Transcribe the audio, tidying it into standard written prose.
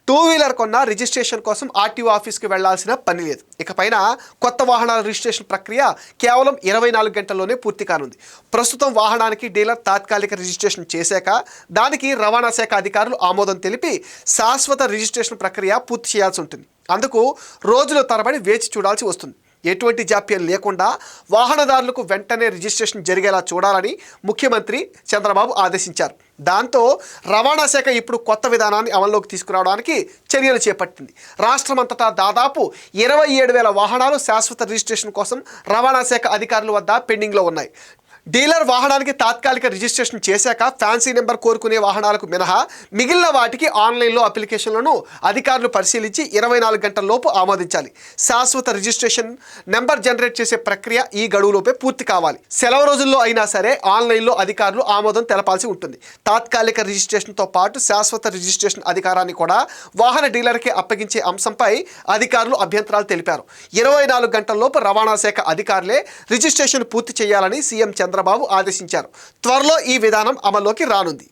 Two wheeler కొన్న registration కోసం RTO ఆఫీస్కి వెళ్లాల్సిన పని లేదు. ఇకపైన కొత్త వాహనాల రిజిస్ట్రేషన్ ప్రక్రియ కేవలం 24 గంటల్లోనే పూర్తి కానుంది. ప్రస్తుతం వాహనానికి డీలర్ తాత్కాలిక రిజిస్ట్రేషన్ చేశాక దానికి రవాణా శాఖ అధికారులు ఆమోదం తెలిపి శాశ్వత రిజిస్ట్రేషన్ ప్రక్రియ పూర్తి చేయాల్సి ఉంటుంది. అందుకు రోజుల తరబడి వేచి చూడాల్సి వస్తుంది. ఎటువంటి జాప్యం లేకుండా వాహనదారులకు వెంటనే రిజిస్ట్రేషన్ జరిగేలా చూడాలని ముఖ్యమంత్రి చంద్రబాబు ఆదేశించారు. దాంతో రవాణా శాఖ ఇప్పుడు కొత్త విధానాన్ని అమల్లోకి తీసుకురావడానికి చర్యలు చేపట్టింది. రాష్ట్రమంతటా దాదాపు 27,000 వాహనాలు శాశ్వత రిజిస్ట్రేషన్ కోసం రవాణా శాఖ అధికారుల వద్ద పెండింగ్లో ఉన్నాయి. డీలర్ వాహనానికి తాత్కాలిక రిజిస్ట్రేషన్ చేశాక ఫ్యాన్సీ నెంబర్ కోరుకునే వాహనాలకు మినహా మిగిలిన వాటికి ఆన్లైన్లో అప్లికేషన్లను అధికారులు పరిశీలించి 24 గంటల్లోపు ఆమోదించాలి. శాశ్వత రిజిస్ట్రేషన్ నెంబర్ జనరేట్ చేసే ప్రక్రియ ఈ గడువులోపే పూర్తి కావాలి. సెలవు రోజుల్లో అయినా సరే ఆన్లైన్లో అధికారులు ఆమోదం తెలపాల్సి ఉంటుంది. తాత్కాలిక రిజిస్ట్రేషన్తో పాటు శాశ్వత రిజిస్ట్రేషన్ అధికారాన్ని కూడా వాహన డీలర్కి అప్పగించే అంశంపై అధికారులు అభ్యంతరాలు తెలిపారు. 24 గంటల్లోపు రవాణా శాఖ అధికారులే రిజిస్ట్రేషన్ పూర్తి చేయాలని సీఎం చంద్రబాబు ఆదేశించారు. త్వరలో ఈ విధానం అమల్లోకి రానుంది.